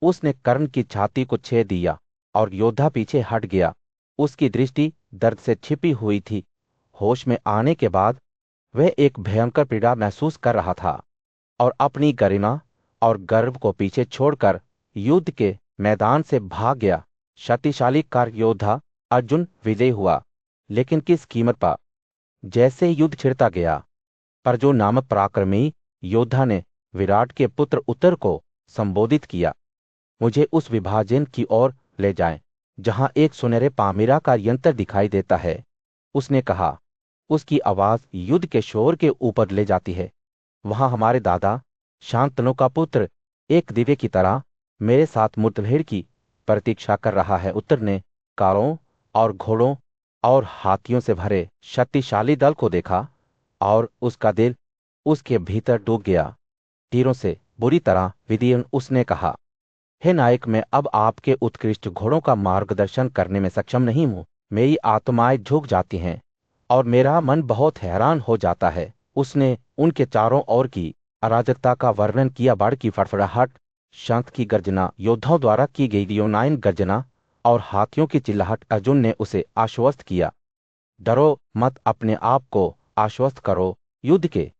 उसने कर्ण की छाती को छेद दिया और योद्धा पीछे हट गया। उसकी दृष्टि दर्द से छिपी हुई थी। होश में आने के बाद वह एक भयंकर पीड़ा महसूस कर रहा था और अपनी गरिमा और गर्व को पीछे छोड़कर युद्ध के मैदान से भाग गया। शक्तिशाली कार योद्धा अर्जुन विजयी हुआ, लेकिन किस कीमत पर? जैसे युद्ध छिड़ता गया, अर्जुन नामक पराक्रमी योद्धा ने विराट के पुत्र उत्तर को संबोधित किया, मुझे उस विभाजन की ओर ले जाएं जहां एक सुनहरे पामीरा का यंत्र दिखाई देता है। उसने कहा। उसकी आवाज युद्ध के शोर के ऊपर ले जाती है। वहां हमारे दादा शांतनु का पुत्र एक दिव्य की तरह मेरे साथ मुठभेड़ की प्रतीक्षा कर रहा है। उत्तर ने कारों और घोड़ों और हाथियों से भरे शक्तिशाली दल को देखा और उसका दिल उसके भीतर डूब गया। तीरों से बुरी तरह विदीर्ण उसने कहा, हे नायक, मैं अब आपके उत्कृष्ट घोड़ों का मार्गदर्शन करने में सक्षम नहीं हूं। मेरी आत्माएं झुक जाती हैं और मेरा मन बहुत हैरान हो जाता है। उसने उनके चारों ओर की अराजकता का वर्णन किया। बाढ़ की फड़फड़ाहट, शंख की गर्जना, योद्धाओं द्वारा की गई लियोनाइन गर्जना और हाथियों की चिल्लाहट। अर्जुन ने उसे आश्वस्त किया, डरो मत, अपने आप को आश्वस्त करो। युद्ध के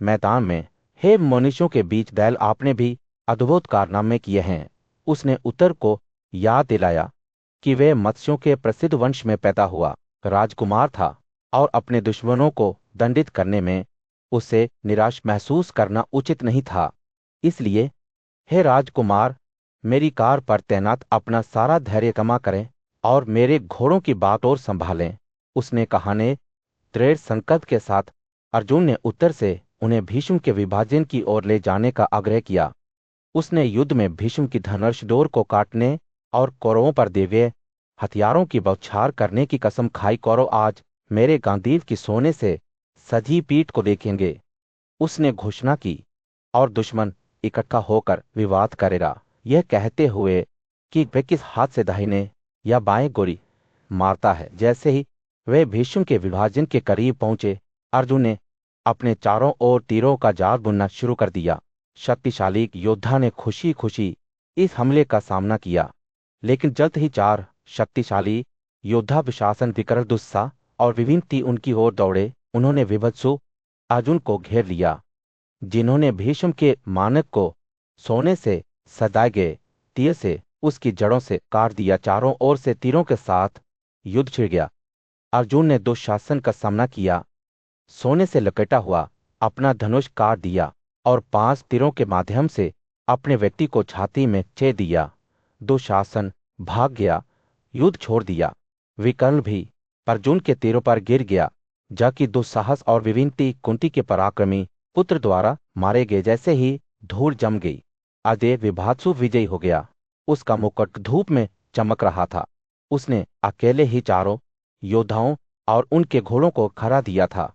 मैदान में हे मनुष्यों के बीच दैल आपने भी अद्भुत कारनामे किए हैं। उसने उत्तर को याद दिलाया कि वह मत्स्यों के प्रसिद्ध वंश में पैदा हुआ राजकुमार था और अपने दुश्मनों को दंडित करने में उसे निराश महसूस करना उचित नहीं था। इसलिए हे राजकुमार, मेरी कार पर तैनात अपना सारा धैर्य जमा करें और मेरे घोड़ों की बागडोर संभालें। उसने कहाने दृढ़ संकल्प के साथ अर्जुन ने उत्तर से उन्हें भीष्म के विभाजन की ओर ले जाने का आग्रह किया। उसने युद्ध में भीष्म की धनुष डोर को काटने और कौरवों पर दिव्य हथियारों की बौछार करने की कसम खाई। कौरव आज मेरे गांडीव की सोने से सजी पीठ को देखेंगे, उसने घोषणा की, और दुश्मन इकट्ठा होकर विवाद करेगा, यह कहते हुए कि वह किस हाथ से दाहिने या बाएं गोली मारता है। जैसे ही वे भीष्म के विभाजन के करीब पहुंचे, अर्जुन ने अपने चारों ओर तीरों का जाल बुनना शुरू कर दिया। शक्तिशाली योद्धा ने खुशी खुशी इस हमले का सामना किया, लेकिन जल्द ही चार शक्तिशाली योद्धा विशासन, विकर्ण, दुस्सा और विभिन्न उनकी ओर दौड़े। उन्होंने विभत्सु अर्जुन को घेर लिया, जिन्होंने भीष्म के मानक को सोने से सदाए गए तीर से उसकी जड़ों से काट दिया। चारों ओर से तीरों के साथ युद्ध छिड़ गया। अर्जुन ने दुशासन का सामना किया, सोने से लपेटा हुआ अपना धनुष काट दिया और 5 तीरों के माध्यम से अपने व्यक्ति को छाती में छेद दिया। दुशासन भाग गया, युद्ध छोड़ दिया। विकर्ण भी अर्जुन के तीरों पर गिर गया, जबकि दुस्साहस और विविंती कुंती के पराक्रमी पुत्र द्वारा मारे गए। जैसे ही धूल जम गई, अजय विभात्सु विजयी हो गया। उसका मुकुट धूप में चमक रहा था। उसने अकेले ही चारों योद्धाओं और उनके घोड़ों को खड़ा दिया था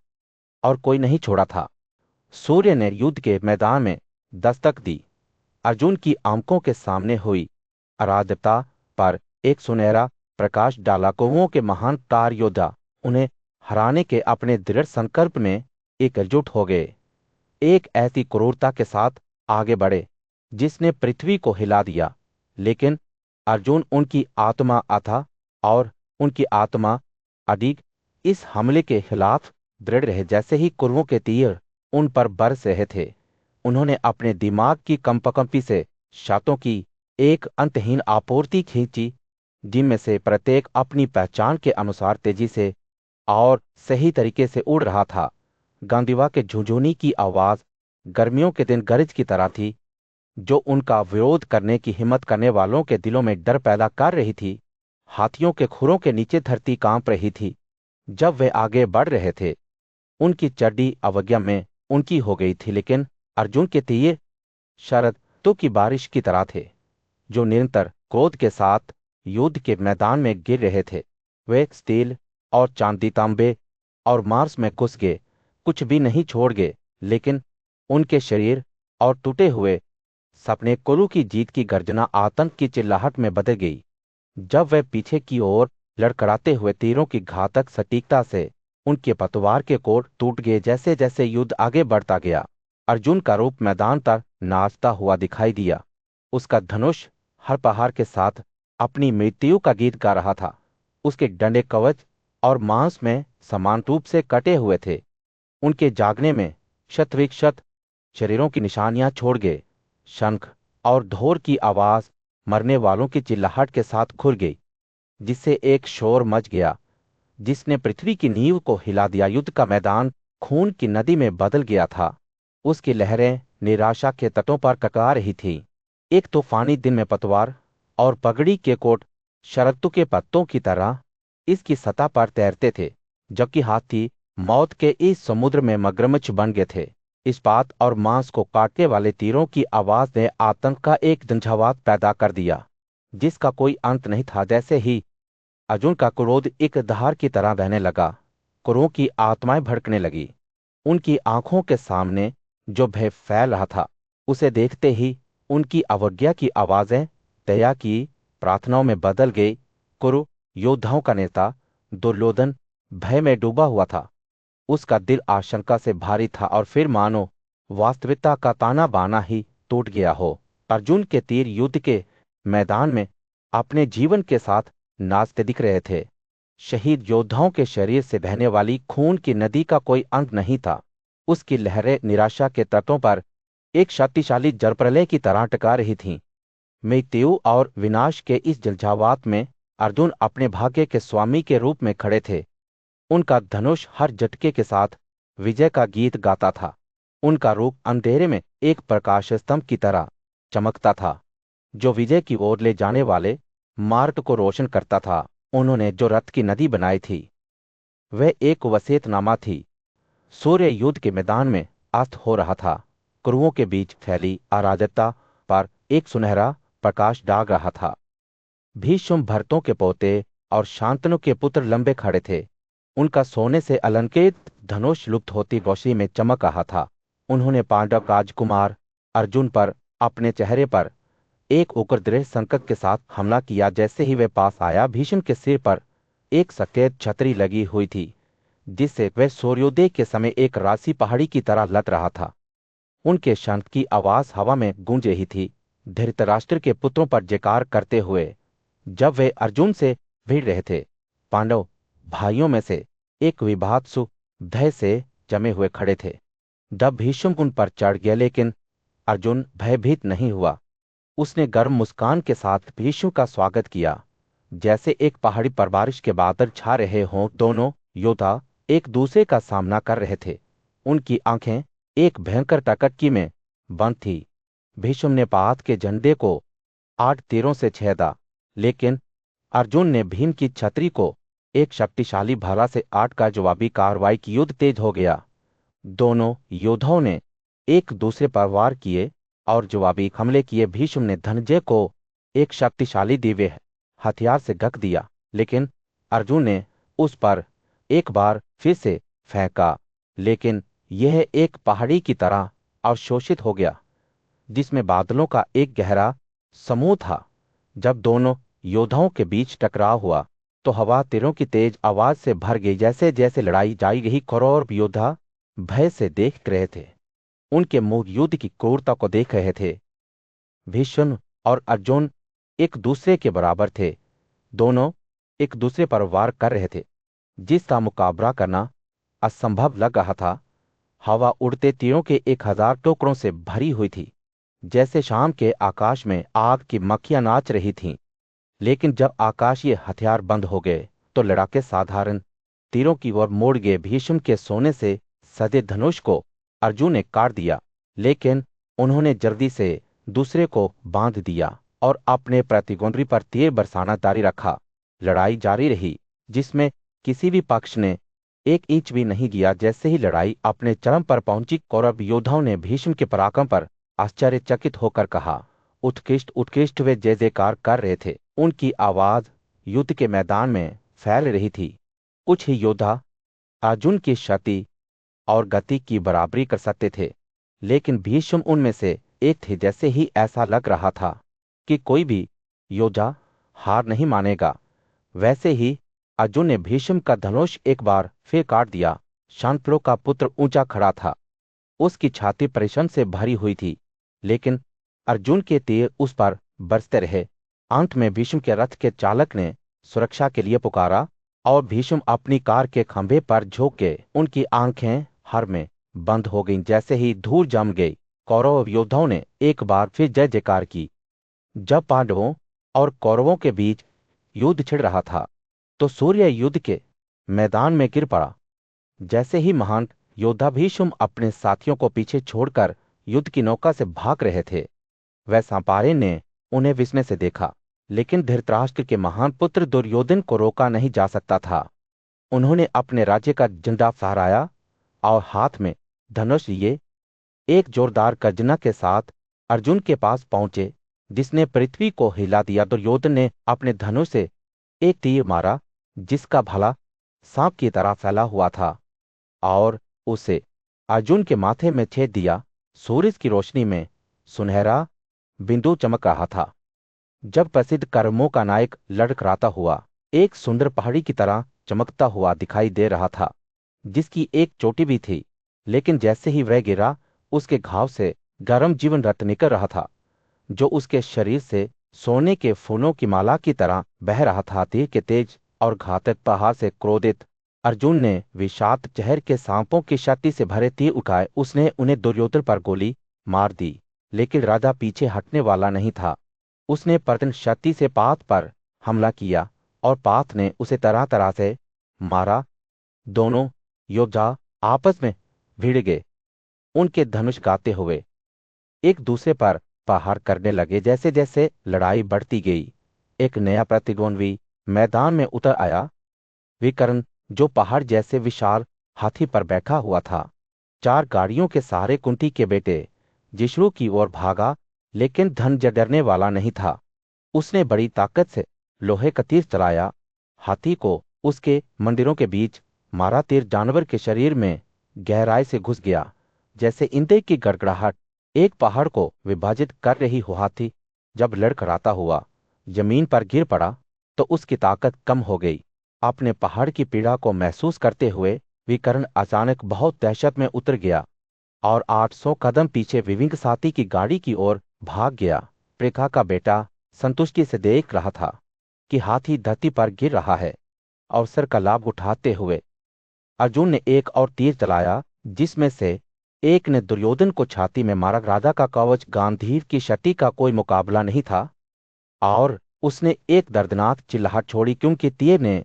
और कोई नहीं छोड़ा था। सूर्य ने युद्ध के मैदान में दस्तक दी। अर्जुन की आंखों के सामने हुई अराजकता पर एक सुनहरा प्रकाश डाला। कौरवों के महान तार योद्धा उन्हें हराने के अपने दृढ़ संकल्प में एकजुट हो गए। एक ऐसी क्रूरता के साथ आगे बढ़े जिसने पृथ्वी को हिला दिया। लेकिन अर्जुन उनकी आत्मा अथा और उनकी आत्मा अधिक इस हमले के खिलाफ दृढ़ रहे। जैसे ही कौरवों के तीर उन पर बरस रहे थे, उन्होंने अपने दिमाग की कंपकंपी से शातों की एक अंतहीन आपूर्ति खींची, जिनमें से प्रत्येक अपनी पहचान के अनुसार तेजी से और सही तरीके से उड़ रहा था। गांडीवा के झुंझुनी की आवाज गर्मियों के दिन गरज की तरह थी, जो उनका विरोध करने की हिम्मत करने वालों के दिलों में डर पैदा कर रही थी। हाथियों के खुरों के नीचे धरती कांप रही थी। जब वे आगे बढ़ रहे थे, उनकी चड्डी अवज्ञा में उनकी हो गई थी, लेकिन अर्जुन के तीर शरदों की बारिश की तरह थे, जो निरंतर क्रोध के साथ युद्ध के मैदान में गिर रहे थे। वे स्टील और चांदी, तांबे और मांस में घुस गए, कुछ भी नहीं छोड़ गए। लेकिन उनके शरीर और टूटे हुए सपने कुरु की जीत की गर्जना आतंक की चिल्लाहट में बदल गई। जब वे पीछे की ओर लड़खड़ाते हुए तीरों की घातक सटीकता से उनके पतवार के कोर टूट गए। जैसे जैसे युद्ध आगे बढ़ता गया, अर्जुन का रूप मैदान पर नाचता हुआ दिखाई दिया। उसका धनुष हर पहाड़ के साथ अपनी मृत्यु का गीत गा रहा था। उसके डंडे कवच और मांस में समान रूप से कटे हुए थे। उनके जागने में शत शरीरों की निशानियां छोड़ गए। शंख और ढोल की आवाज मरने वालों की चिल्लाहट के साथ खुल गई, जिससे एक शोर मच गया जिसने पृथ्वी की नींव को हिला दिया। युद्ध का मैदान खून की नदी में बदल गया था। उसकी लहरें निराशा के तटों पर कका रही थीं। एक तूफानी दिन में पतवार और पगड़ी के कोट शरतु के पत्तों की तरह इसकी सतह पर तैरते थे, जबकि हाथी मौत के इस समुद्र में मगरमच्छ बन गए थे। इस्पात और मांस को काटने वाले तीरों की आवाज ने आतंक का एक झंझावात पैदा कर दिया, जिसका कोई अंत नहीं था। जैसे ही अर्जुन का क्रोध एक धार की तरह बहने लगा, कुरुओं की आत्माएं भड़कने लगी। उनकी आंखों के सामने जो भय फैल रहा था, उसे देखते ही उनकी अवज्ञा की आवाजें दया की प्रार्थनाओं में बदल गई। कुरु योद्धाओं का नेता दुर्योधन भय में डूबा हुआ था। उसका दिल आशंका से भारी था और फिर मानो वास्तविकता का ताना बाना ही टूट गया हो। अर्जुन के तीर युद्ध के मैदान में अपने जीवन के साथ नाचते दिख रहे थे। शहीद योद्धाओं के शरीर से बहने वाली खून की नदी का कोई अंत नहीं था। उसकी लहरें निराशा के तटों पर एक शक्तिशाली जलप्रलय की तरह टका रही थीं। मृत्यु और विनाश के इस झंझावात में अर्जुन अपने भाग्य के स्वामी के रूप में खड़े थे। उनका धनुष हर झटके के साथ विजय का गीत गाता था। उनका रूप अंधेरे में एक प्रकाश स्तंभ की तरह चमकता था, जो विजय की ओर ले जाने वाले मार्ग को रोशन करता था। उन्होंने जो रथ की नदी बनाई थी, वह एक वसीयतनामा थी। सूर्य युद्ध के मैदान में अस्त हो रहा था। कुरुओं के बीच फैली अराजकता पर एक सुनहरा प्रकाश डाल रहा था। भीष्म भरतों के पोते और शांतनु के पुत्र लंबे खड़े थे। उनका सोने से अलंकृत धनुष लुप्त होती रोशनी में चमक रहा था। उन्होंने पांडव राजकुमार अर्जुन पर अपने चेहरे पर एक उग्र संकट के साथ हमला किया। जैसे ही वह पास आया, भीष्म के सिर पर एक सफेद छतरी लगी हुई थी, जिससे वह सूर्योदय के समय एक राशि पहाड़ी की तरह लग रहा था। उनके शंख की आवाज हवा में गूंज रही थी, धृतराष्ट्र के पुत्रों पर जयकार करते हुए। जब वे अर्जुन से भिड़ रहे थे, पांडव भाइयों में से एक विभात्सु भय से जमे हुए खड़े थे। जब भीष्म उन पर चढ़ गया, लेकिन अर्जुन भयभीत नहीं हुआ। उसने गर्म मुस्कान के साथ भीष्म का स्वागत किया, जैसे एक पहाड़ी पर बारिश के बादल छा रहे हों। दोनों योद्धा एक दूसरे का सामना कर रहे थे। उनकी आंखें एक भयंकर टकटकी में बंद थी। भीष्म ने पात के झंडे को 8 तीरों से छेदा, लेकिन अर्जुन ने भीम की छतरी को एक शक्तिशाली भाला से 8 का जवाबी कार्रवाई की। युद्ध तेज हो गया। दोनों योद्धाओं ने एक दूसरे पर वार किए और जवाबी हमले किए। भीष्म ने धनंजय को एक शक्तिशाली दिव्य हथियार से ढक दिया, लेकिन अर्जुन ने उस पर एक बार फिर से फेंका, लेकिन यह एक पहाड़ी की तरह अवशोषित हो गया, जिसमें बादलों का एक गहरा समूह था। जब दोनों योद्धाओं के बीच टकराव हुआ, तो हवा तीरों की तेज आवाज से भर गई। जैसे जैसे लड़ाई जारी रही, कौरव योद्धा भय से देख रहे थे। उनके मुंह युद्ध की क्रूरता को देख रहे थे। भीष्म और अर्जुन एक दूसरे के बराबर थे। दोनों एक दूसरे पर वार कर रहे थे, जिसका मुकाबला करना असंभव लग रहा था। हवा उड़ते तीरों के 1000 टुकड़ों से भरी हुई थी, जैसे शाम के आकाश में आग की मक्खियां नाच रही थीं। लेकिन जब आकाशीय हथियार बंद हो गए, तो लड़ाके साधारण तीरों की ओर मोड़ गए। भीष्म के सोने से सजे धनुष को अर्जुन ने काट दिया, लेकिन उन्होंने जल्दी से दूसरे को बांध दिया और अपने प्रतिद्वंद्वी पर तीर बरसाना जारी रखा। लड़ाई जारी रही, जिसमें किसी भी पक्ष ने एक इंच भी नहीं गिरा। जैसे ही लड़ाई अपने चरम पर पहुंची, कौरव योद्धाओं ने भीष्म के पराक्रम पर आश्चर्यचकित होकर कहा, उत्कृष्ट उत्कृष्ट। वे जय जयकार कर रहे थे। उनकी आवाज युद्ध के मैदान में फैल रही थी। कुछ ही योद्धा अर्जुन की शक्ति और गति की बराबरी कर सकते थे, लेकिन भीष्म उनमें से एक थे। जैसे ही ऐसा लग रहा था कि कोई भी योद्धा हार नहीं मानेगा, वैसे ही अर्जुन ने भीष्म का धनुष एक बार फिर काट दिया। शांतनु का पुत्र ऊंचा खड़ा था। उसकी छाती परिश्रम से भरी हुई थी, लेकिन अर्जुन के तीर उस पर बरसते रहे। अंत में भीष्म के रथ के चालक ने सुरक्षा के लिए पुकारा और भीष्म अपनी कार के खंभे पर झुक के उनकी आंखें हर में बंद हो गईं। जैसे ही धूल जम गई, कौरव योद्धाओं ने एक बार फिर जय जयकार की। जब पांडवों और कौरवों के बीच युद्ध छिड़ रहा था तो सूर्य युद्ध के मैदान में गिर पड़ा। जैसे ही महान योद्धा भीष्म अपने साथियों को पीछे छोड़कर युद्ध की नौका से भाग रहे थे, वह सांपारे ने उन्हें विस्मय से देखा, लेकिन धृतराष्ट्र के महान पुत्र दुर्योधन को रोका नहीं जा सकता था। उन्होंने अपने राज्य का झंडा फहराया और हाथ में धनुष लिए एक जोरदार गर्जना के साथ अर्जुन के पास पहुंचे, जिसने पृथ्वी को हिला दिया। दुर्योधन ने अपने धनुष से एक तीर मारा, जिसका भला सांप की तरह फैला हुआ था, और उसे अर्जुन के माथे में छेद दिया। सूरज की रोशनी में सुनहरा बिंदु चमक रहा था। जब प्रसिद्ध कर्मों का नायक लड़खड़ाता हुआ एक सुंदर पहाड़ी की तरह चमकता हुआ दिखाई दे रहा था, जिसकी एक चोटी भी थी, लेकिन जैसे ही वह गिरा, उसके घाव से गर्म जीवन रक्त निकल रहा था, जो उसके शरीर से सोने के फूलों की माला की तरह बह रहा था। तीर के तेज और घातक प्रहार से क्रोधित अर्जुन ने विषाक्त जहर के सांपों की शक्ति से भरे तीर उठाए। उसने उन्हें दुर्योधन पर गोली मार दी, लेकिन राजा पीछे हटने वाला नहीं था। उसने प्रचंड शक्ति से पाथ पर हमला किया और पाथ ने उसे तरह तरह से मारा। दोनों योद्धा आपस में भिड़ गए, उनके धनुष गाते हुए एक दूसरे पर प्रहार करने लगे। जैसे जैसे लड़ाई बढ़ती गई, एक नया प्रतिद्वंद्वी मैदान में उतर आया। विकर्ण, जो पहाड़ जैसे विशाल हाथी पर बैठा हुआ था, 4 गाड़ियों के सहारे कुंती के बेटे जिष्णु की ओर भागा, लेकिन धनंजय डरने वाला नहीं था। उसने बड़ी ताकत से लोहे का तीर चलाया, हाथी को उसके मंदिरों के बीच मारा। तीर जानवर के शरीर में गहराई से घुस गया, जैसे ईंधे की गड़गड़ाहट एक पहाड़ को विभाजित कर रही हो। हाथी जब लड़खड़ाता हुआ जमीन पर गिर पड़ा तो उसकी ताकत कम हो गई। अपने पहाड़ की पीड़ा को महसूस करते हुए विकर्ण अचानक बहुत दहशत में उतर गया और 800 कदम पीछे विविंग साथी की गाड़ी की ओर भाग गया। प्रेखा का बेटा संतुष्टि से देख रहा था कि हाथी धरती पर गिर रहा है। अवसर का लाभ उठाते हुए अर्जुन ने एक और तीर चलाया, जिसमें से एक ने दुर्योधन को छाती में मारा। राजा का कवच गांधीव की शक्ति का कोई मुकाबला नहीं था, और उसने एक दर्दनाक चिल्लाहट छोड़ी, क्योंकि तीर ने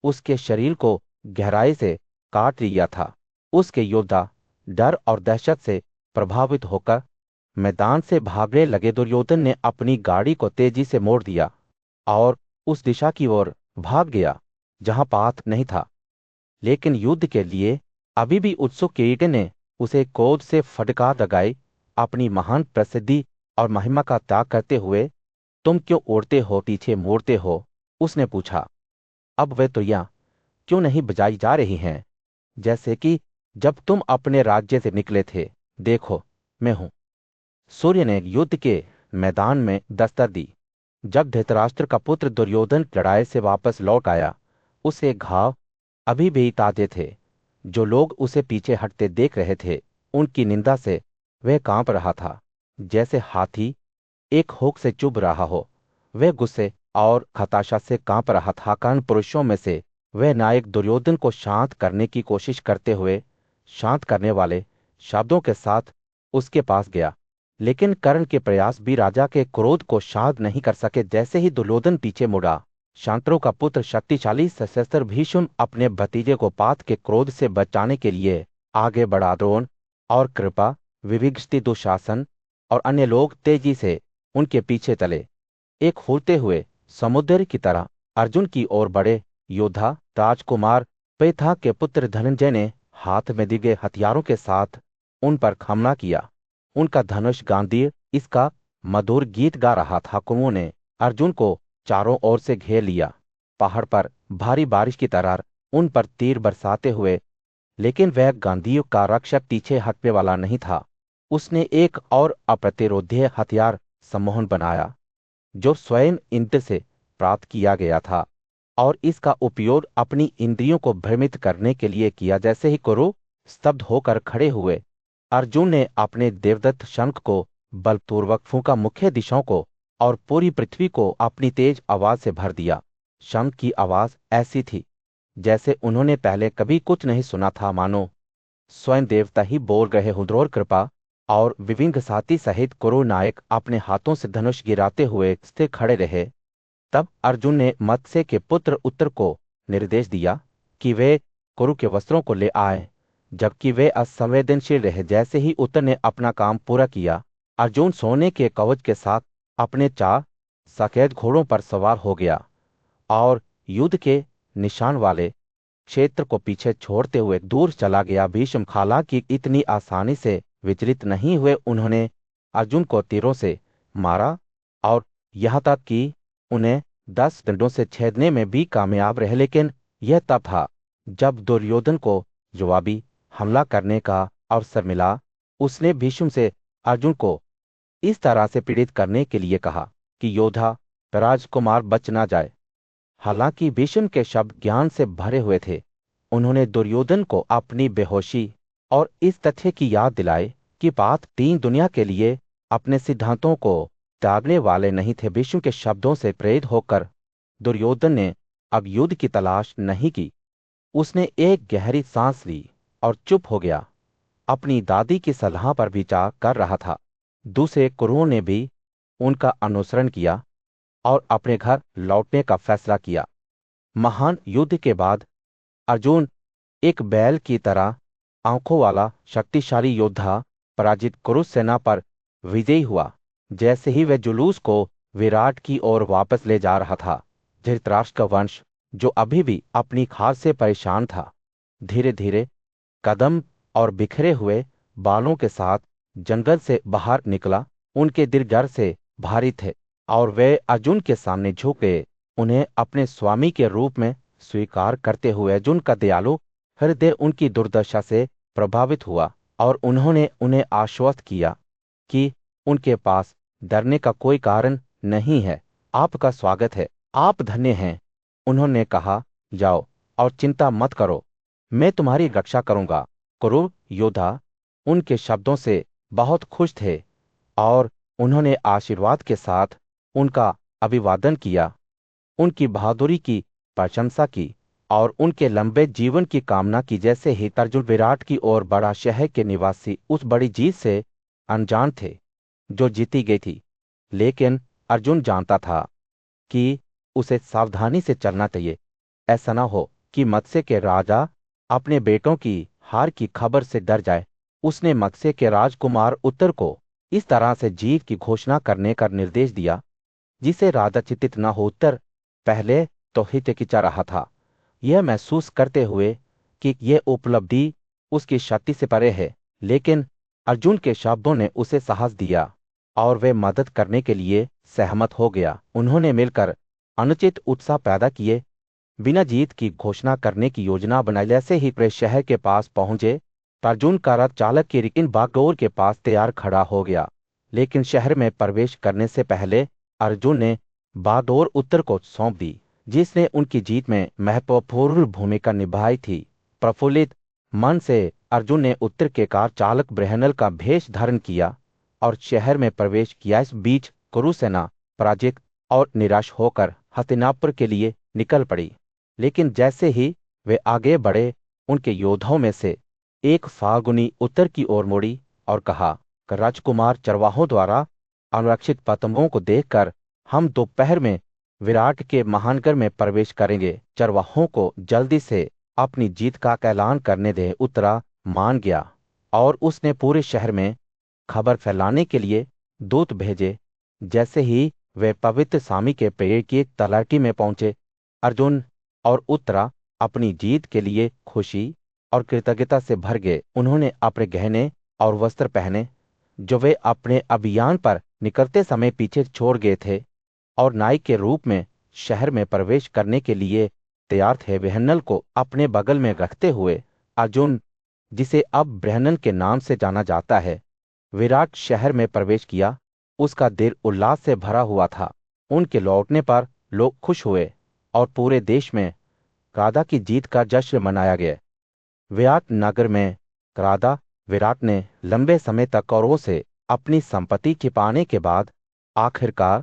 उसके शरीर को गहराई से काट लिया था। उसके योद्धा डर और दहशत से प्रभावित होकर मैदान से भागने लगे। दुर्योधन ने अपनी गाड़ी को तेजी से मोड़ दिया और उस दिशा की ओर भाग गया जहां पाथ नहीं था, लेकिन युद्ध के लिए अभी भी उत्सुक किरीट ने उसे क्रोध से फटकार लगाई। अपनी महान प्रसिद्धि और महिमा का त्याग करते हुए तुम क्यों उड़ते हो, पीछे मोड़ते हो? उसने पूछा। अब वे तुड़ियां क्यों नहीं बजाई जा रही हैं, जैसे कि जब तुम अपने राज्य से निकले थे? देखो, मैं हूं। सूर्य ने युद्ध के मैदान में दस्तक दी। जब धृतराष्ट्र का पुत्र दुर्योधन लड़ाई से वापस लौट आया, उसके घाव अभी भी ताजे थे। जो लोग उसे पीछे हटते देख रहे थे, उनकी निंदा से वह कांप रहा था, जैसे हाथी एक होक से चुभ रहा हो। वह गुस्से और हताशा से कांप रहा था। कर्ण पुरुषों में से वह नायक दुर्योधन को शांत करने की कोशिश करते हुए शांत करने वाले शब्दों के साथ उसके पास गया, लेकिन कर्ण के प्रयास भी राजा के क्रोध को शांत नहीं कर सके। जैसे ही दुर्योधन पीछे मुड़ा, शांतनु का पुत्र शक्तिशाली सशस्त्र भीष्म अपने भतीजे को पाथ के क्रोध से बचाने के लिए आगे बढ़ा। द्रोण और कृपा, विविक्ति, दुशासन और अन्य लोग तेजी से उनके पीछे चले। एक फूलते हुए समुद्र की तरह अर्जुन की ओर बढ़े। योद्धा राजकुमार प्रेथा के पुत्र धनंजय ने हाथ में दिए हथियारों के साथ उन पर हमला किया। उनका धनुष गांधीव इसका मधुर गीत गा रहा था। कुओं ने अर्जुन को चारों ओर से घेर लिया, पहाड़ पर भारी बारिश की तरह उन पर तीर बरसाते हुए, लेकिन वह गांधीव का रक्षक पीछे हटने वाला नहीं था। उसने एक और अप्रतिरोध्य हथियार सम्मोहन बनाया, जो स्वयं इंद्र से प्राप्त किया गया था, और इसका उपयोग अपनी इंद्रियों को भ्रमित करने के लिए किया। जैसे ही कुरु स्तब्ध होकर खड़े हुए, अर्जुन ने अपने देवदत्त शंख को बलपूर्वक फूंका। मुख्य दिशाओं को और पूरी पृथ्वी को अपनी तेज आवाज से भर दिया। शंख की आवाज ऐसी थी जैसे उन्होंने पहले कभी कुछ नहीं सुना था, मानो स्वयं देवता ही बोल रहे हुड्रोर कृपा। और विविंग साथी सहित कुरु नायक अपने हाथों से धनुष गिराते हुए स्थिर खड़े रहे। तब अर्जुन ने मत्स्य के पुत्र उत्तर को निर्देश दिया कि वे कुरु के वस्त्रों को ले आए, जबकि वे असंवेदनशील रहे। जैसे ही उत्तर ने अपना काम पूरा किया, अर्जुन सोने के कवच के साथ अपने 4 सफेद घोड़ों पर सवार हो गया और युद्ध के निशान वाले क्षेत्र को पीछे छोड़ते हुए दूर चला गया। भीष्म हालांकि इतनी आसानी से विचलित नहीं हुए। उन्होंने अर्जुन को तीरों से मारा और यहाँ तक कि उन्हें 10 डंडों से छेदने में भी कामयाब रहे। लेकिन यह तब था जब दुर्योधन को जवाबी हमला करने का अवसर मिला। उसने भीष्म से अर्जुन को इस तरह से पीड़ित करने के लिए कहा कि योद्धा राजकुमार बच ना जाए। हालांकि भीष्म के शब्द ज्ञान से भरे हुए थे, उन्होंने दुर्योधन को अपनी बेहोशी और इस तथ्य की याद दिलाई कि बात 3 दुनिया के लिए अपने सिद्धांतों को त्यागने वाले नहीं थे। भीष्म के शब्दों से प्रेरित होकर दुर्योधन ने अब युद्ध की तलाश नहीं की। उसने एक गहरी सांस ली और चुप हो गया। अपनी दादी की सलाह पर विचार कर रहा था। दूसरे कुरुओं ने भी उनका अनुसरण किया और अपने घर लौटने का फैसला किया। महान युद्ध के बाद अर्जुन एक बैल की तरह आंखों वाला शक्तिशाली योद्धा पराजित कुरु सेना पर विजयी हुआ। जैसे ही वह जुलूस को विराट की ओर वापस ले जा रहा था, धृतराष्ट्र का वंश, जो अभी भी अपनी हार से परेशान था, धीरे धीरे कदम और बिखरे हुए बालों के साथ जंगल से बाहर निकला। उनके दिल डर से भारी थे और वे अर्जुन के सामने झुक गए, उन्हें अपने स्वामी के रूप में स्वीकार करते हुए। अर्जुन का दयालु हृदय उनकी दुर्दशा से प्रभावित हुआ और उन्होंने उन्हें आश्वस्त किया कि उनके पास डरने का कोई कारण नहीं है। आपका स्वागत है, आप धन्य हैं। उन्होंने कहा, जाओ और चिंता मत करो, मैं तुम्हारी रक्षा करूंगा। कुरु योद्धा उनके शब्दों से बहुत खुश थे और उन्होंने आशीर्वाद के साथ उनका अभिवादन किया, उनकी बहादुरी की प्रशंसा की और उनके लंबे जीवन की कामना की। जैसे ही अर्जुन विराट की ओर बड़ा, शहर के निवासी उस बड़ी जीत से अनजान थे जो जीती गई थी। लेकिन अर्जुन जानता था कि उसे सावधानी से चलना चाहिए। ऐसा न हो कि मत्स्य के राजा अपने बेटों की हार की खबर से डर जाए। उसने मत्स्य के राजकुमार उत्तर को इस तरह से जीत की घोषणा करने का निर्देश दिया जिसे राजा चिंतित न हो। उत्तर पहले तो हिचकिचा रहा था, यह महसूस करते हुए कि यह उपलब्धि उसकी शक्ति से परे है। लेकिन अर्जुन के शब्दों ने उसे साहस दिया और वे मदद करने के लिए सहमत हो गया। उन्होंने मिलकर अनुचित उत्साह पैदा किए, बिना जीत की घोषणा करने की योजना बनाई। जैसे ही वे शहर के पास पहुंचे, अर्जुन का रथ चालक की रिकिन बागडोर के पास तैयार खड़ा हो गया। लेकिन शहर में प्रवेश करने से पहले अर्जुन ने बागडोर उत्तर को सौंप दी, जिसने उनकी जीत में महत्वपूर्ण भूमिका निभाई थी। प्रफुल्लित मन से अर्जुन ने उत्तर के कार चालक ब्रहनल का भेष धारण किया और शहर में प्रवेश किया। इस बीच कुरु सेना पराजित और निराश होकर हस्तिनापुर के लिए निकल पड़ी। लेकिन जैसे ही वे आगे बढ़े, उनके योद्धाओं में से एक फाल्गुनी उत्तर की ओर मुड़ी और कहा, राजकुमार चरवाहों द्वारा अनुरक्षित पतंगों को देखकर हम दोपहर में विराट के महानगर में प्रवेश करेंगे। चरवाहों को जल्दी से अपनी जीत का ऐलान करने दे। उत्तरा मान गया और उसने पूरे शहर में खबर फैलाने के लिए दूत भेजे। जैसे ही वे पवित्र सामी के पेड़ की एक तलहटी में पहुंचे, अर्जुन और उत्तरा अपनी जीत के लिए खुशी और कृतज्ञता से भर गए। उन्होंने अपने गहने और वस्त्र पहने जो वे अपने अभियान पर निकलते समय पीछे छोड़ गए थे और नायक के रूप में शहर में प्रवेश करने के लिए तैयार थे। ब्रहनल को अपने बगल में रखते हुए अर्जुन, जिसे अब ब्रहनल के नाम से जाना जाता है, विराट शहर में प्रवेश किया। उसका दिल उल्लास से भरा हुआ था। उनके लौटने पर लोग खुश हुए और पूरे देश में राधा की जीत का जश्न मनाया गया। विराट नगर में राधा विराट ने लंबे समय तक कौरवों से अपनी संपत्ति छिपाने के बाद आखिरकार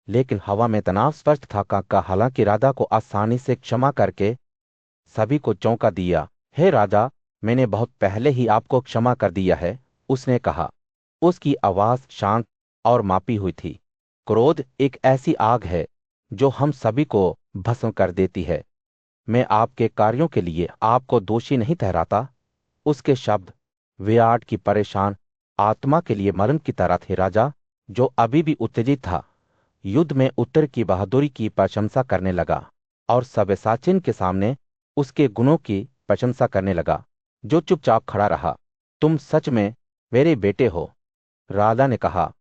लेकिन हवा में तनाव स्पष्ट था। काका हालांकि राजा को आसानी से क्षमा करके सभी को चौंका दिया। हे राजा, मैंने बहुत पहले ही आपको क्षमा कर दिया है, उसने कहा। उसकी आवाज शांत और मापी हुई थी। क्रोध एक ऐसी आग है जो हम सभी को भस्म कर देती है। मैं आपके कार्यों के लिए आपको दोषी नहीं ठहराता। उसके शब्द विराट की परेशान आत्मा के लिए मरण की तरह थे। राजा, जो अभी भी उत्तेजित था, युद्ध में उत्तर की बहादुरी की प्रशंसा करने लगा और सब्यसाचिन के सामने उसके गुणों की प्रशंसा करने लगा, जो चुपचाप खड़ा रहा। तुम सच में मेरे बेटे हो, राजा ने कहा।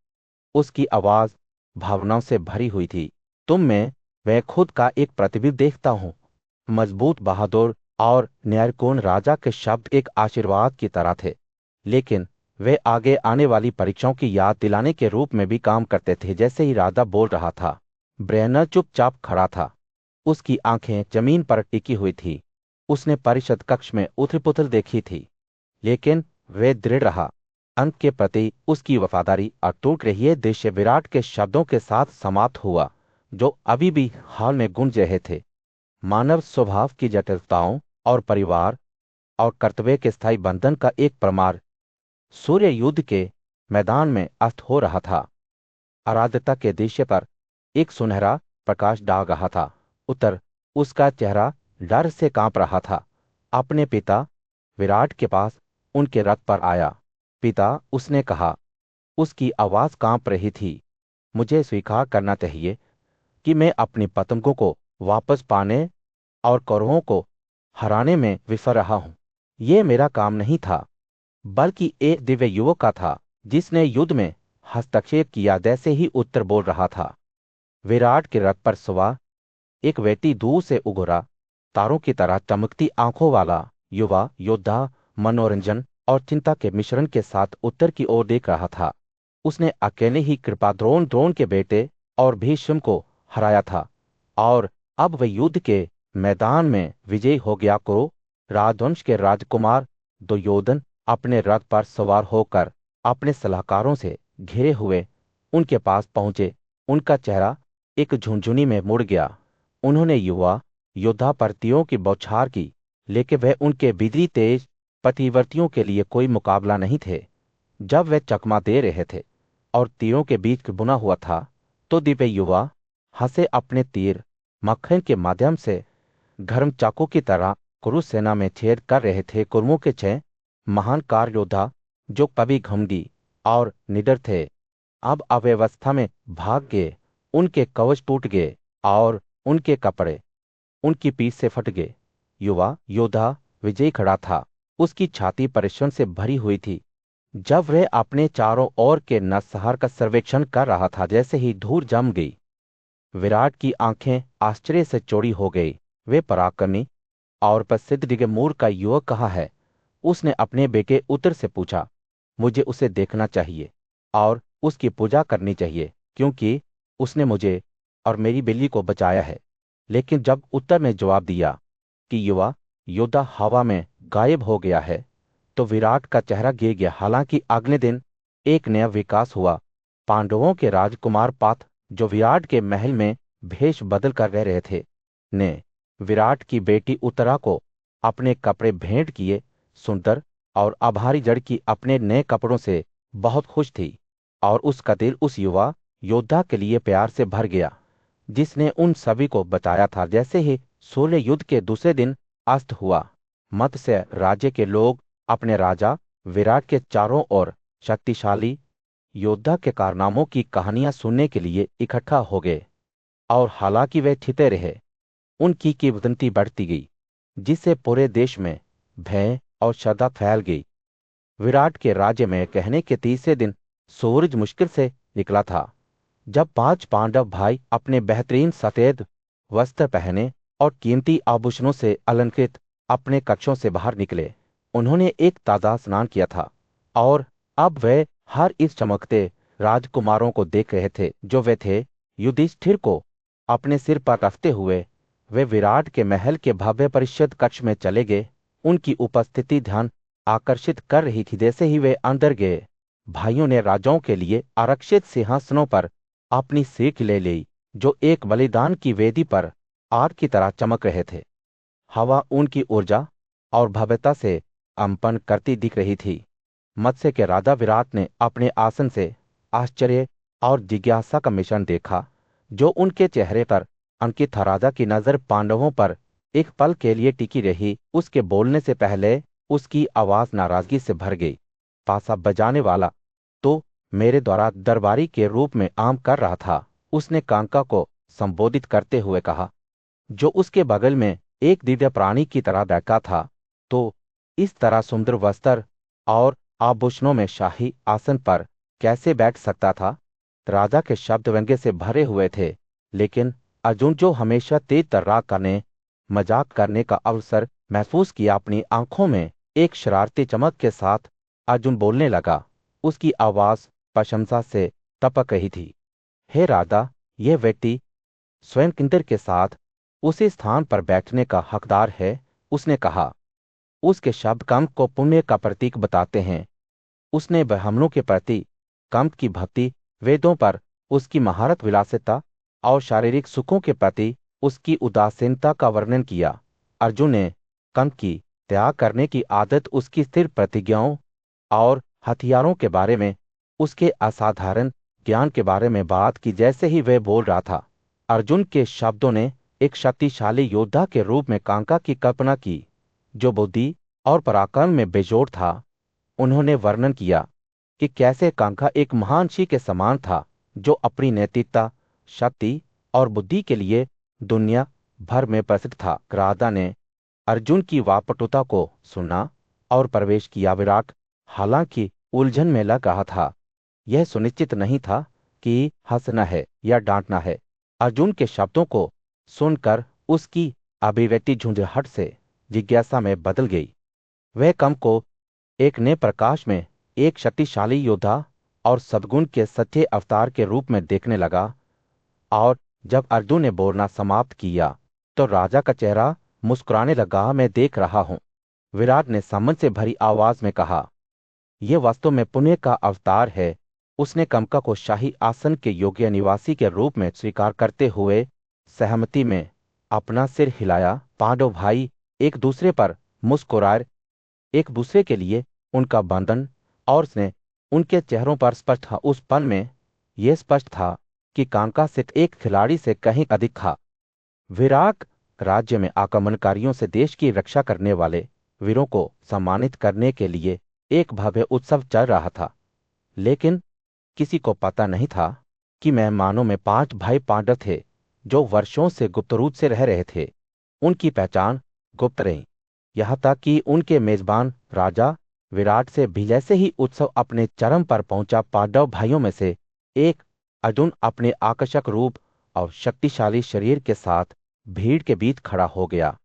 उसकी आवाज भावनाओं से भरी हुई थी। तुम में वह खुद का एक प्रतिबिंब देखता हूं। मजबूत, बहादुर और न्यायपूर्ण राजा के शब्द एक आशीर्वाद की तरह थे, लेकिन वे आगे आने वाली परीक्षाओं की याद दिलाने के रूप में भी काम करते थे। जैसे ही राजा बोल रहा था, ब्रेनर चुपचाप खड़ा था। उसकी आंखें जमीन पर टिकी हुई थी। उसने परिषद कक्ष में उथल पुथल देखी थी, लेकिन वे दृढ़ रहा। अंत के प्रति उसकी वफादारी अटूट रही है। दृश्य विराट के शब्दों के साथ समाप्त हुआ, जो अभी भी हाल में गूंज रहे थे। मानव स्वभाव की जटिलताओं और परिवार और कर्तव्य के स्थायी बंधन का एक प्रमाण सूर्य युद्ध के मैदान में अस्त हो रहा था। आराध्यता के दृश्य पर एक सुनहरा प्रकाश डाल रहा था। उत्तर उसका चेहरा डर से कांप रहा था। अपने पिता विराट के पास उनके रथ पर आया। पिता, उसने कहा। उसकी आवाज कांप रही थी। मुझे स्वीकार करना चाहिए कि मैं अपनी पतंगों को वापस पाने और कौरवों को हराने में विफल रहा हूं। यह मेरा काम नहीं था, बल्कि एक दिव्य युवक का था, जिसने युद्ध में हस्तक्षेप किया। जैसे ही उत्तर बोल रहा था, विराट के रथ पर सवार एक व्यक्ति दूर से उगरा, तारों की तरह चमकती आंखों वाला युवा योद्धा मनोरंजन और चिंता के मिश्रण के साथ उत्तर की ओर देख रहा था। उसने अकेले ही कृपाद्रोण द्रोण के बेटे और भीष्म को हराया था, और अब वह युद्ध के मैदान में विजयी हो गया। करो राजवंश के राजकुमार दुर्योधन अपने रथ पर सवार होकर अपने सलाहकारों से घिरे हुए उनके पास पहुंचे। उनका चेहरा एक झुंझुनी में मुड़ गया। उन्होंने युवा योद्धा पर तीरों की बौछार की, लेकिन वह उनके बिजली तेज पतिवर्तियों के लिए कोई मुकाबला नहीं थे। जब वे चकमा दे रहे थे और तीरों के बीच बुना हुआ था, तो दिव्य युवा हंसे। अपने तीर मक्खन के माध्यम से गर्म चाकू की तरह कुरु सेना में छेद कर रहे थे। कुरुओं के 6 महान कार योद्धा, जो कभी घमंडी और निडर थे, अब अव्यवस्था में भाग गए। उनके कवच टूट गए और उनके कपड़े उनकी पीठ से फट गए। युवा योद्धा विजयी खड़ा था। उसकी छाती परिश्रम से भरी हुई थी। जब वह अपने चारों ओर के नरसंहार का सर्वेक्षण कर रहा था, जैसे ही धूल जम गई, विराट की आंखें आश्चर्य से चौड़ी हो गई। वे पराक्रमी और प्रसिद्ध दिग्मूर का युवक कहाँ है? उसने अपने बेटे उत्तर से पूछा। मुझे उसे देखना चाहिए और उसकी पूजा करनी चाहिए, क्योंकि उसने मुझे और मेरी बिल्ली को बचाया है। लेकिन जब उत्तर ने जवाब दिया कि युवा योद्धा हवा में गायब हो गया है, तो विराट का चेहरा गिर गया। हालांकि अगले दिन एक नया विकास हुआ। पांडवों के राजकुमार पाथ, जो विराट के महल में भेष बदल कर रह रहे थे, ने विराट की बेटी उत्तरा को अपने कपड़े भेंट किए। सुंदर और आभारी जड़ की अपने नए कपड़ों से बहुत खुश थी, और उसका दिल उस युवा योद्धा के लिए प्यार से भर गया, जिसने उन सभी को बताया था। जैसे ही सूर्य युद्ध के दूसरे दिन अस्त हुआ, मत्स्य राज्य के लोग अपने राजा विराट के चारों ओर शक्तिशाली योद्धा के कारनामों की कहानियां सुनने के लिए इकट्ठा हो गए। और हालांकि वे छिते रहे, उनकी किंवदंती बढ़ती गई, जिससे पूरे देश में भय और श्रद्धा फैल गई। विराट के राज्य में कहने के तीसरे दिन सूरज मुश्किल से निकला था, जब 5 पांडव भाई अपने बेहतरीन सफेद वस्त्र पहने और कीमती आभूषणों से अलंकृत अपने कक्षों से बाहर निकले। उन्होंने एक ताजा स्नान किया था, और अब वे हर इस चमकते राजकुमारों को देख रहे थे, जो वे थे। युधिष्ठिर को अपने सिर पर रखते हुए वे विराट के महल के भव्य परिषद कक्ष में चले गए। उनकी उपस्थिति ध्यान आकर्षित कर रही थी। जैसे ही वे अंदर गए, भाइयों ने राजाओं के लिए आरक्षित सिंहासनों पर अपनी सीट ले ली। जो एक बलिदान की वेदी पर आग की तरह चमक रहे थे। हवा उनकी ऊर्जा और भव्यता से अंपन करती दिख रही थी। मत्स्य के राजा विराट ने अपने आसन से आश्चर्य और जिज्ञासा का मिश्रण देखा जो उनके चेहरे पर अंकित था। राजा की नजर पांडवों पर एक पल के लिए टिकी रही। उसके बोलने से पहले उसकी आवाज नाराजगी से भर गई। पासा बजाने वाला तो मेरे द्वारा दरबारी के रूप में आम कर रहा था, उसने कांका को संबोधित करते हुए कहा, जो उसके बगल में एक दिव्य प्राणी की तरह बैठा था। तो इस तरह सुंदर वस्त्र और आभूषणों में शाही आसन पर कैसे बैठ सकता था? राजा के शब्द व्यंग्य से भरे हुए थे, लेकिन अर्जुन, जो हमेशा तेज तर्रार करने, मजाक करने का अवसर महसूस किया, अपनी आंखों में एक शरारती चमक के साथ अर्जुन बोलने लगा। उसकी आवाज प्रशंसा से टपक रही थी। हे राजा, यह व्यक्ति स्वयं इंद्र के साथ उसी स्थान पर बैठने का हकदार है, उसने कहा। उसके शब्द कंप को पुण्य का प्रतीक बताते हैं। उसने ब्राह्मणों के प्रति कंप की भक्ति, वेदों पर उसकी महारत विलासिता और शारीरिक सुखों के प्रति उसकी उदासीनता का वर्णन किया। अर्जुन ने कंप की त्याग करने की आदत, उसकी स्थिर प्रतिज्ञाओं और हथियारों के बारे में उसके असाधारण ज्ञान के बारे में बात की। जैसे ही वह बोल रहा था, अर्जुन के शब्दों ने एक शक्तिशाली योद्धा के रूप में कांका की कल्पना की, जो बुद्धि और पराक्रम में बेजोड़ था। उन्होंने वर्णन किया कि कैसे कांका एक महान ऋषि के समान था, जो अपनी नैतिकता, शक्ति और बुद्धि के लिए दुनिया भर में प्रसिद्ध था। राधा ने अर्जुन की वापटुता को सुना और प्रवेश किया। विराट हालांकि उलझन में लग रहा था। यह सुनिश्चित नहीं था कि हंसना है या डांटना है। अर्जुन के शब्दों को सुनकर उसकी अभिव्यक्ति झुंझलाहट से जिज्ञासा में बदल गई। वह कम को एक नए प्रकाश में एक शक्तिशाली योद्धा और सद्गुण के सच्चे अवतार के रूप में देखने लगा। और जब अर्जुन ने बोलना समाप्त किया तो राजा का चेहरा मुस्कुराने लगा। मैं देख रहा हूं, विराट ने सम्मान से भरी आवाज में कहा, यह वास्तव में पुण्य का अवतार है। उसने कंका को शाही आसन के योग्य निवासी के रूप में स्वीकार करते हुए सहमति में अपना सिर हिलाया। पांडव भाई एक दूसरे पर मुस्कुराए, एक दूसरे के लिए उनका बंधन और स्नेह उनके चेहरों पर स्पष्ट था। उस पल में यह स्पष्ट था कि कांका सिर्फ एक खिलाड़ी से कहीं अधिक था। विराट राज्य में आक्रमणकारियों से देश की रक्षा करने वाले वीरों को सम्मानित करने के लिए एक भव्य उत्सव चल रहा था। लेकिन किसी को पता नहीं था कि मेहमानों में 5 भाई पांडव थे, जो वर्षों से गुप्त रूप से रह रहे थे। उनकी पहचान गुप्त रही, यहां तक कि उनके मेजबान राजा विराट से भी। जैसे ही उत्सव अपने चरम पर पहुंचा, पांडव भाइयों में से एक अर्जुन अपने आकर्षक रूप और शक्तिशाली शरीर के साथ भीड़ के बीच खड़ा हो गया।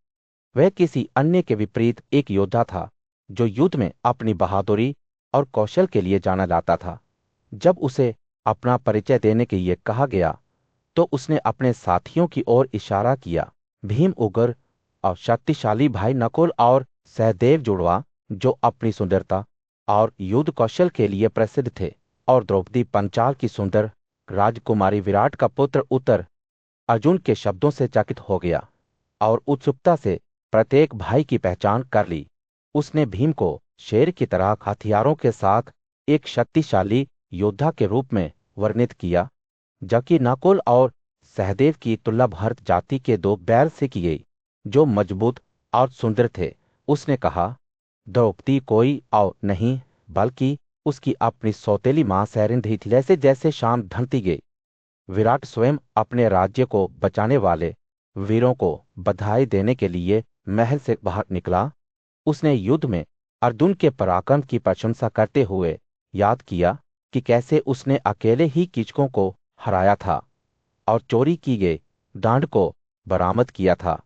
वह किसी अन्य के विपरीत एक योद्धा था, जो युद्ध में अपनी बहादुरी और कौशल के लिए जाना जाता था। जब उसे अपना परिचय देने के लिए कहा गया, तो उसने अपने साथियों की ओर इशारा किया। भीम, उग्र और शक्तिशाली भाई नकुल और सहदेव जुड़वा, जो अपनी सुंदरता और युद्ध कौशल के लिए प्रसिद्ध थे, और द्रौपदी पंचाल की सुंदर राजकुमारी विराट का पुत्र उत्तर। अर्जुन के शब्दों से चकित हो गया और उत्सुकता से प्रत्येक भाई की पहचान कर ली। उसने भीम को शेर की तरह हथियारों के साथ एक शक्तिशाली योद्धा के रूप में वर्णित किया, जबकि नकुल और सहदेव की तुलना भरत जाति के 2 बैल से की गई, जो मजबूत और सुंदर थे। उसने कहा, द्रौपदी कोई और नहीं बल्कि उसकी अपनी सौतेली मां सैरंध्री थी। जैसे जैसे शाम ढलती गई, विराट स्वयं अपने राज्य को बचाने वाले वीरों को बधाई देने के लिए महल से बाहर निकला। उसने युद्ध में अर्जुन के पराक्रम की प्रशंसा करते हुए याद किया कि कैसे उसने अकेले ही कीचकों को हराया था और चोरी की गई डांड को बरामद किया था।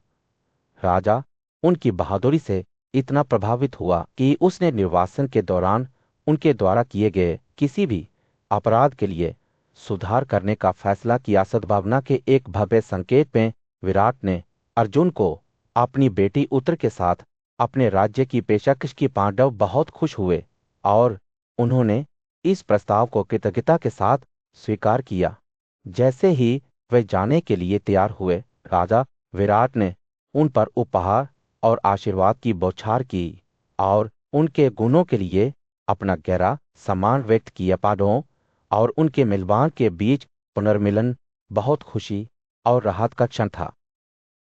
राजा उनकी बहादुरी से इतना प्रभावित हुआ कि उसने निर्वासन के दौरान उनके द्वारा किए गए किसी भी अपराध के लिए सुधार करने का फैसला किया। सद्भावना के एक भव्य संकेत में विराट ने अर्जुन को अपनी बेटी उत्तर के साथ अपने राज्य की पेशकश की। पांडव बहुत खुश हुए और उन्होंने इस प्रस्ताव को कृतज्ञता के साथ स्वीकार किया। जैसे ही वे जाने के लिए तैयार हुए। राजा विराट ने उन पर उपहार और आशीर्वाद की बौछार की और उनके गुणों के लिए अपना गहरा सम्मान व्यक्त किया। पांडवों और उनके मिलवान के बीच पुनर्मिलन बहुत खुशी और राहत का क्षण था।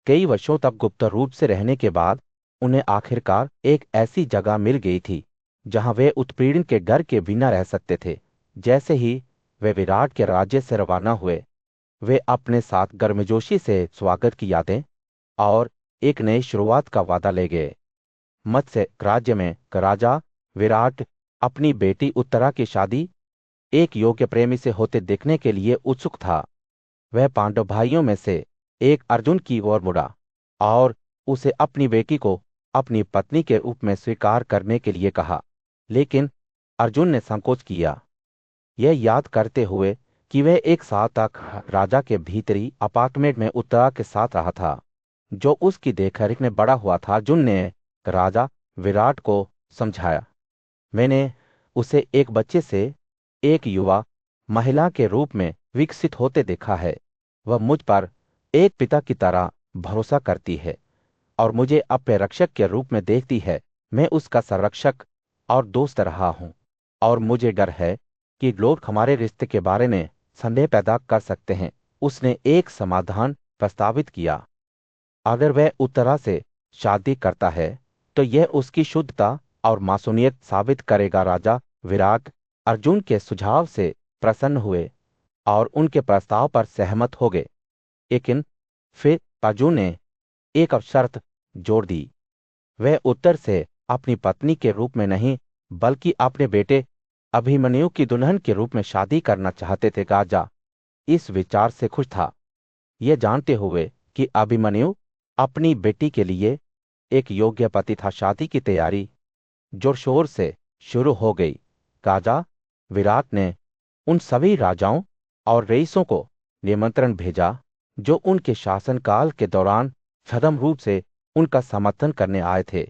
कई वर्षों तक गुप्त रूप से रहने के बाद उन्हें आखिरकार एक ऐसी जगह मिल गई थी जहां वे उत्पीड़न के घर के बिना रह सकते थे। जैसे ही वे विराट के राज्य से रवाना हुए, वे अपने साथ गर्मजोशी से स्वागत की यादें और एक नई शुरुआत का वादा ले गए। मत्स्य राज्य में राजा विराट अपनी बेटी उत्तरा की शादी एक योग्य प्रेमी से होते देखने के लिए उत्सुक था। वह पांडव भाइयों में से एक अर्जुन की ओर मुड़ा और उसे अपनी बेटी को अपनी पत्नी के रूप में स्वीकार करने के लिए कहा, लेकिन अर्जुन ने संकोच किया, यह याद करते हुए कि वह एक साल तक राजा के भीतरी अपार्टमेंट में उत्तरा के साथ रहा था, जो उसकी देखरेख में बड़ा हुआ था। अर्जुन ने राजा विराट को समझाया, मैंने उसे एक बच्चे से एक युवा महिला के रूप में विकसित होते देखा है। वह मुझ पर एक पिता की तरह भरोसा करती है और मुझे अपने रक्षक के रूप में देखती है। मैं उसका संरक्षक और दोस्त रहा हूं और मुझे डर है कि लोग हमारे रिश्ते के बारे में संदेह पैदा कर सकते हैं। उसने एक समाधान प्रस्तावित किया, अगर वह उत्तरा से शादी करता है तो यह उसकी शुद्धता और मासूमियत साबित करेगा। राजा विराट अर्जुन के सुझाव से प्रसन्न हुए और उनके प्रस्ताव पर सहमत हो गए, लेकिन फिर अर्जुन ने एक शर्त जोड़ दी। वह उत्तर से अपनी पत्नी के रूप में नहीं बल्कि अपने बेटे अभिमन्यु की दुल्हन के रूप में शादी करना चाहते थे। राजा इस विचार से खुश था, यह जानते हुए कि अभिमन्यु अपनी बेटी के लिए एक योग्य पति था। शादी की तैयारी जोर शोर से शुरू हो गई। राजा विराट ने उन सभी राजाओं और रईसों को निमंत्रण भेजा जो उनके शासनकाल के दौरान छद्म रूप से उनका समर्थन करने आए थे।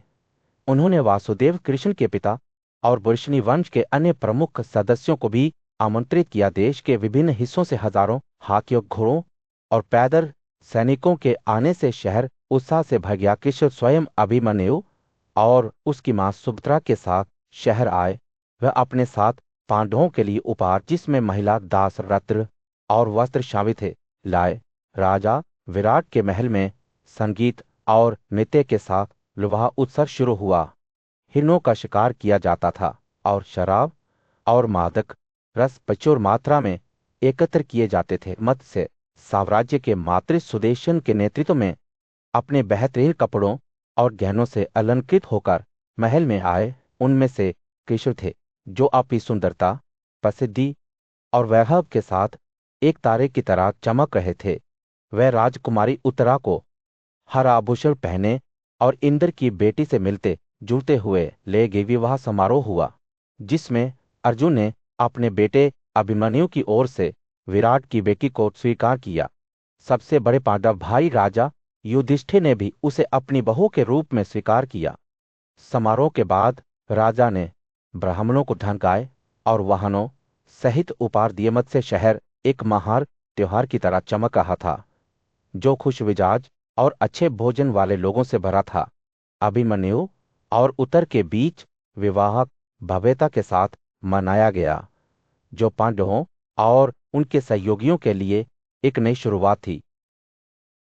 उन्होंने वासुदेव कृष्ण के पिता और वृष्णि वंश के अन्य प्रमुख सदस्यों को भी आमंत्रित किया। देश के विभिन्न हिस्सों से हजारों हाथियों, घोड़ों और पैदल सैनिकों के आने से शहर उत्साह से भर गया। कृष्ण स्वयं अभिमन्यु और उसकी मां सुभद्रा के साथ शहर आए। वह अपने साथ पांडवों के लिए उपहार, जिसमें महिला दास, रत्न और वस्त्र शामिल थे, लाए। राजा विराट के महल में संगीत और नृत्य के साथ विवाह उत्सव शुरू हुआ। हिरणों का शिकार किया जाता था और शराब और मादक रस प्रचुर मात्रा में एकत्र किए जाते थे। मत्स्य साम्राज्य के मातृ सुदेशन के नेतृत्व में अपने बेहतरीन कपड़ों और गहनों से अलंकृत होकर महल में आए। उनमें से कृष्ण थे, जो अपनी सुंदरता, प्रसिद्धि और वैभव के साथ एक तारे की तरह चमक रहे थे। वह राजकुमारी उत्तरा को हर आभूषण पहने और इंद्र की बेटी से मिलते जुलते हुए ले गए। विवाह समारोह हुआ, जिसमें अर्जुन ने अपने बेटे अभिमन्यु की ओर से विराट की बेटी को स्वीकार किया। सबसे बड़े पांडव भाई राजा युधिष्ठिर ने भी उसे अपनी बहू के रूप में स्वीकार किया। समारोह के बाद राजा ने ब्राह्मणों को धन, गाय और वाहनों सहित उपहार दिए। मत्स्य शहर एक महान त्योहार की तरह चमक रहा था, जो खुश मिजाज और अच्छे भोजन वाले लोगों से भरा था। अभिमन्यु और उत्तर के बीच विवाह भव्यता के साथ मनाया गया, जो पांडवों और उनके सहयोगियों के लिए एक नई शुरुआत थी।